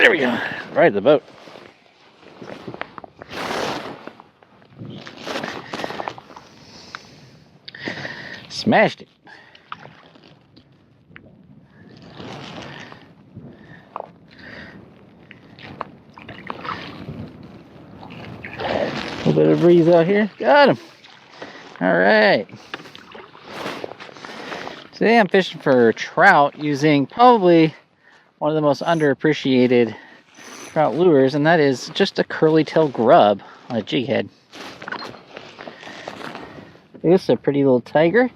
There we go. Right at the boat. Smashed it. A little bit of breeze out here. Got him. All right. Today I'm fishing for trout using probably one of the most underappreciated trout lures, and that is just a curly tail grub on a jig head. This is a pretty little tiger.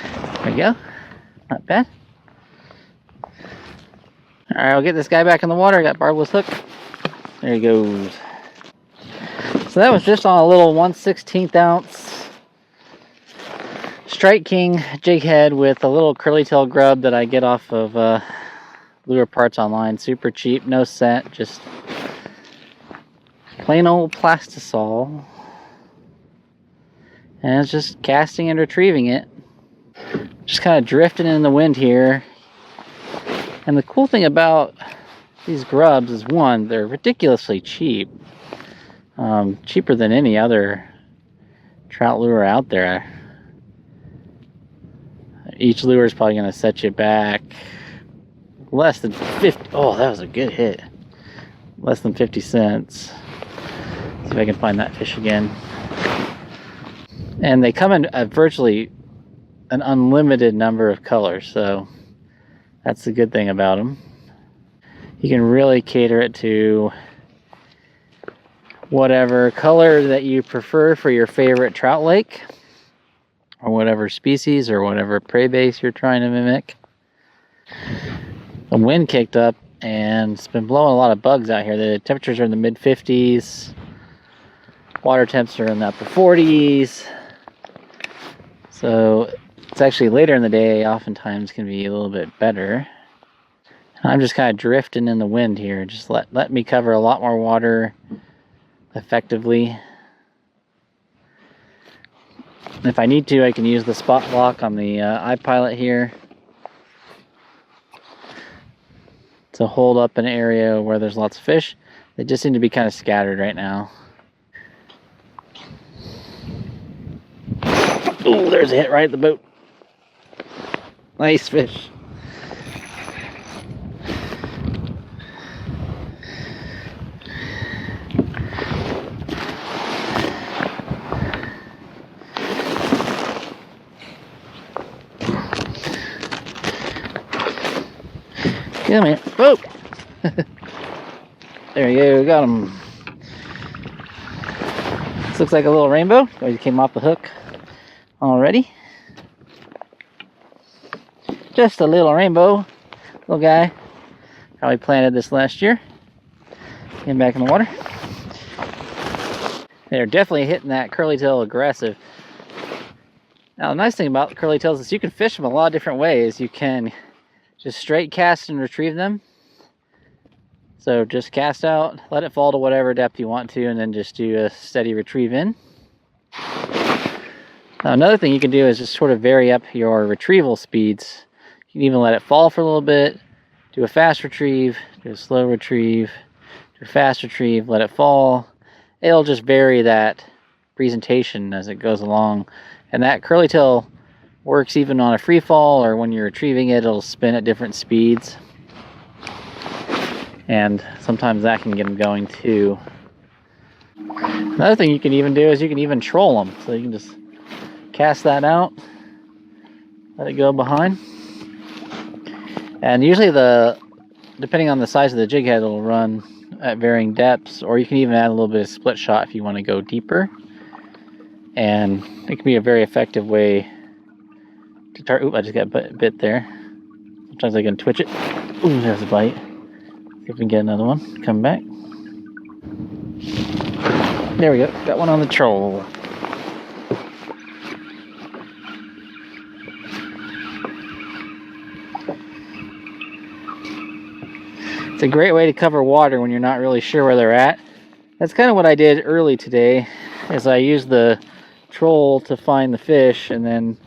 There we go. Not bad. Alright, I'll get this guy back in the water. I got barbless hook. There he goes. So that was just on a little 1/16 ounce Strike King jig head with a little curly tail grub that I get off of lure parts online. Super cheap, no scent, just plain old plastisol. And it's just casting and retrieving it. Just kind of drifting in the wind here. And the cool thing about these grubs is, one, they're ridiculously cheap. Cheaper than any other trout lure out there. Each lure is probably going to set you back less than 50. Oh, that was a good hit. Less than 50 cents. See if I can find that fish again. And they come in virtually an unlimited number of colors, so that's the good thing about them. You can really cater it to whatever color that you prefer for your favorite trout lake, or whatever species or whatever prey base you're trying to mimic. The wind kicked up and it's been blowing a lot of bugs out here. The temperatures are in the mid 50s. Water temps are in the upper 40s. So it's actually later in the day, oftentimes can be a little bit better. I'm just kind of drifting in the wind here. Just let me cover a lot more water effectively. If I need to, I can use the spot lock on the iPilot here to hold up an area where there's lots of fish. They just seem to be kind of scattered right now. Oh, there's a hit right at the boat. Nice fish. Come here. Whoa! There you go, got him. This looks like a little rainbow. He came off the hook already. Just a little rainbow. Little guy. Probably planted this last year. Getting back in the water. They're definitely hitting that curly tail aggressive. Now the nice thing about curly tails is you can fish them a lot of different ways. You can just straight cast and retrieve them. So just cast out, let it fall to whatever depth you want to, and then just do a steady retrieve in. Now, another thing you can do is just sort of vary up your retrieval speeds. You can even let it fall for a little bit, do a fast retrieve, do a slow retrieve, do a fast retrieve, let it fall. It'll just vary that presentation as it goes along. And that curly tail works even on a free fall, or when you're retrieving it, it'll spin at different speeds. And sometimes that can get them going too. Another thing you can even do is you can even troll them. So you can just cast that out, let it go behind. And usually depending on the size of the jig head, it'll run at varying depths, or you can even add a little bit of split shot if you want to go deeper. And it can be a very effective way to target. Oop, I just got bit there. Sometimes I can twitch it. Ooh, there's a bite. See if we can get another one. Come back. There we go. Got one on the troll. It's a great way to cover water when you're not really sure where they're at. That's kind of what I did early today, is I used the troll to find the fish, and then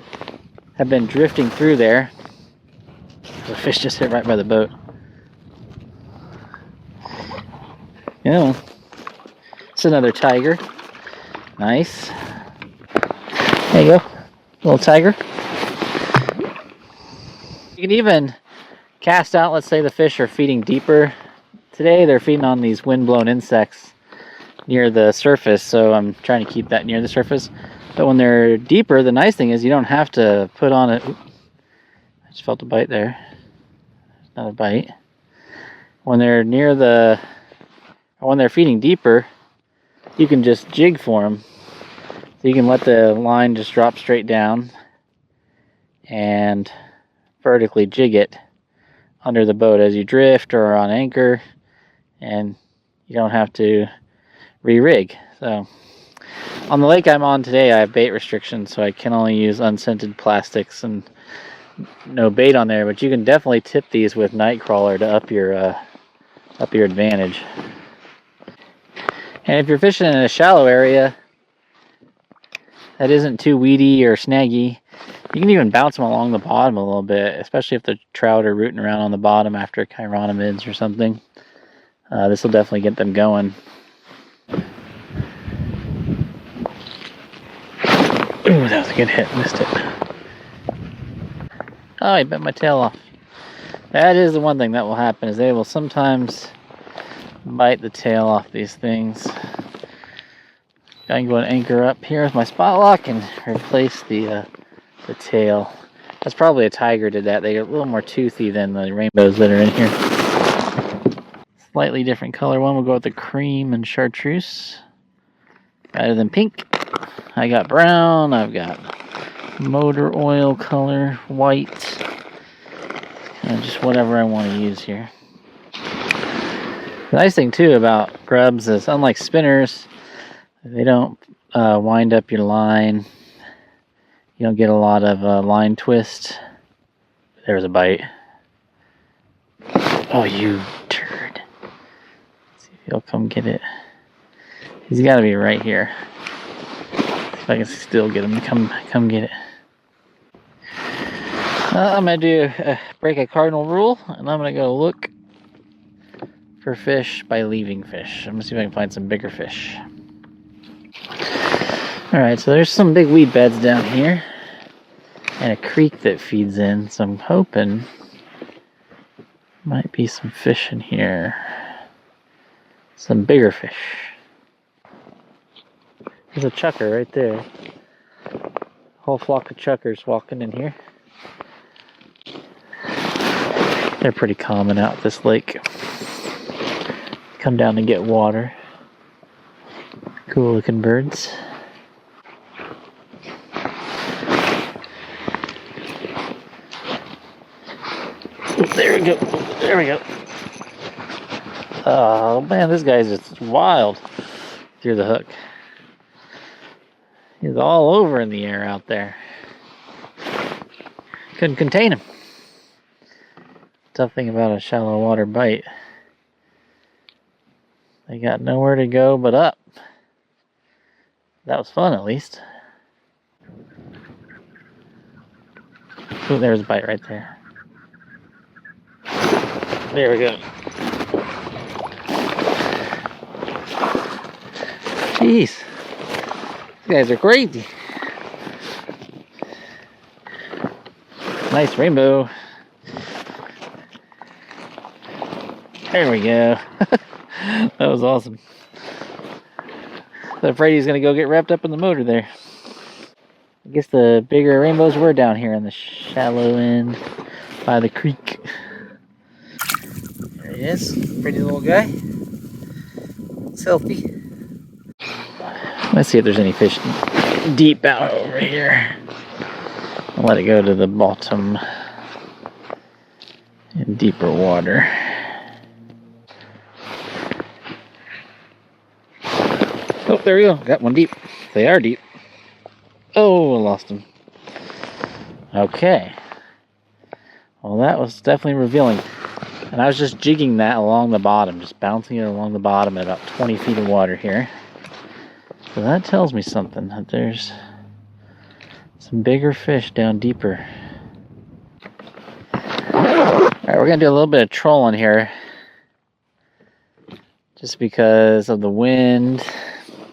have been drifting through there. The fish just hit right by the boat. Yeah. It's another tiger. Nice. There you go. Little tiger. You can even cast out, let's say the fish are feeding deeper. Today they're feeding on these wind-blown insects near the surface, so I'm trying to keep that near the surface. But when they're deeper, the nice thing is you don't have to put on it. I just felt a bite there. Not a bite. When they're near the, or when they're feeding deeper, you can just jig for them. So you can let the line just drop straight down and vertically jig it under the boat as you drift or on anchor, and you don't have to re-rig. So on the lake I'm on today, I have bait restrictions, so I can only use unscented plastics and no bait on there, but you can definitely tip these with Nightcrawler to up your advantage. And if you're fishing in a shallow area that isn't too weedy or snaggy, you can even bounce them along the bottom a little bit, especially if the trout are rooting around on the bottom after chironomids or something. This will definitely get them going. Ooh, that was a good hit. Missed it. Oh, I bit my tail off. That is the one thing that will happen, is they will sometimes bite the tail off these things. I can go and anchor up here with my spot lock and replace the tail. That's probably a tiger did that. They get a little more toothy than the rainbows that are in here. Slightly different color one. We'll go with the cream and chartreuse rather than pink. I got brown. I've got motor oil color, white, and just whatever I want to use here. The nice thing too about grubs is, unlike spinners, they don't wind up your line. You don't get a lot of line twist. There's a bite. Oh, you turd. Let's see if he'll come get it. He's got to be right here. If I can still get him to come get it. I'm going to break a cardinal rule, and I'm going to go look for fish by leaving fish. I'm going to see if I can find some bigger fish. Alright, so there's some big weed beds down here and a creek that feeds in, so I'm hoping might be some fish in here. Some bigger fish. There's a chucker right there. Whole flock of chuckers walking in here. They're pretty common out this lake. Come down to get water. Cool looking birds. There we go. There we go. Oh man, this guy's just wild through the hook. He's all over in the air out there. Couldn't contain him. Tough thing about a shallow water bite. They got nowhere to go but up. That was fun, at least. Oh, there's a bite right there. There we go. Jeez. These guys are crazy. Nice rainbow. There we go. That was awesome. I was afraid he was going to go get wrapped up in the motor there. I guess the bigger rainbows were down here in the shallow end by the creek. There he is. Pretty little guy. It's healthy. Let's see if there's any fish deep out over here. I'll let it go to the bottom in deeper water. Oh, there we go. Got one deep. They are deep. Oh, I lost him. Okay. Well, that was definitely revealing. And I was just jigging that along the bottom, just bouncing it along the bottom at about 20 feet of water here. So that tells me something, that there's some bigger fish down deeper. Alright, we're going to do a little bit of trolling here. just because of the wind,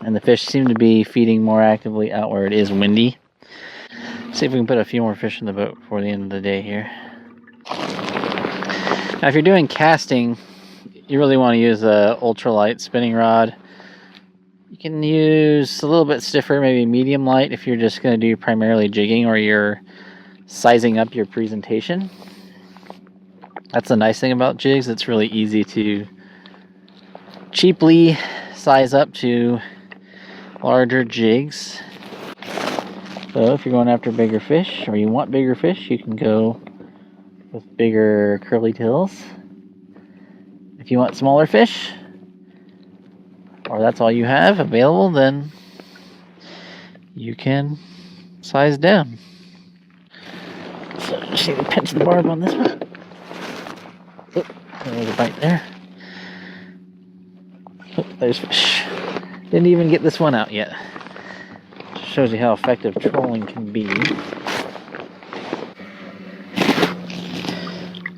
and the fish seem to be feeding more actively out where it is windy. See if we can put a few more fish in the boat before the end of the day here. Now, if you're doing casting, you really want to use a ultralight spinning rod. You can use a little bit stiffer, maybe medium light, if you're just going to do primarily jigging or you're sizing up your presentation. That's the nice thing about jigs. It's really easy to cheaply size up to larger jigs. So if you're going after bigger fish, or you want bigger fish, you can go with bigger curly tails. If you want smaller fish, or that's all you have available, then you can size down. So just need to pinch the barb on this one. Oh, there's a bite there. Oh, there's fish. Didn't even get this one out yet. Just shows you how effective trolling can be.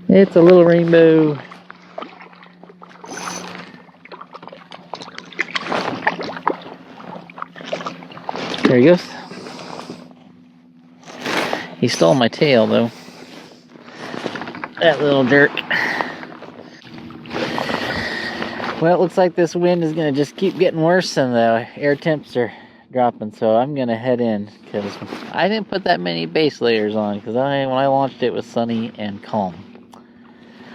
It's a little rainbow. There he goes. He stole my tail though. That little jerk. Well, it looks like this wind is going to just keep getting worse and the air temps are dropping, so I'm going to head in because I didn't put that many base layers on because when I launched it was sunny and calm.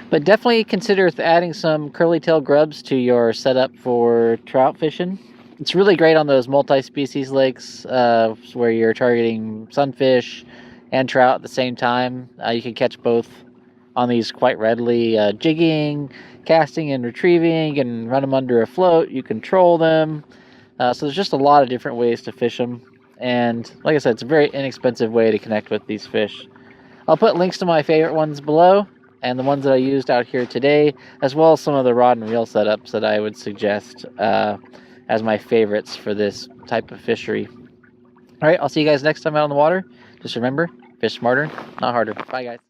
But definitely consider adding some curly tail grubs to your setup for trout fishing. It's really great on those multi-species lakes where you're targeting sunfish and trout at the same time. You can catch both on these quite readily. Jigging, casting, and retrieving. You can run them under a float. You can troll them. So there's just a lot of different ways to fish them. And like I said, it's a very inexpensive way to connect with these fish. I'll put links to my favorite ones below and the ones that I used out here today, as well as some of the rod and reel setups that I would suggest as my favorites for this type of fishery. All right, I'll see you guys next time out on the water. Just remember, fish smarter, not harder. Bye, guys.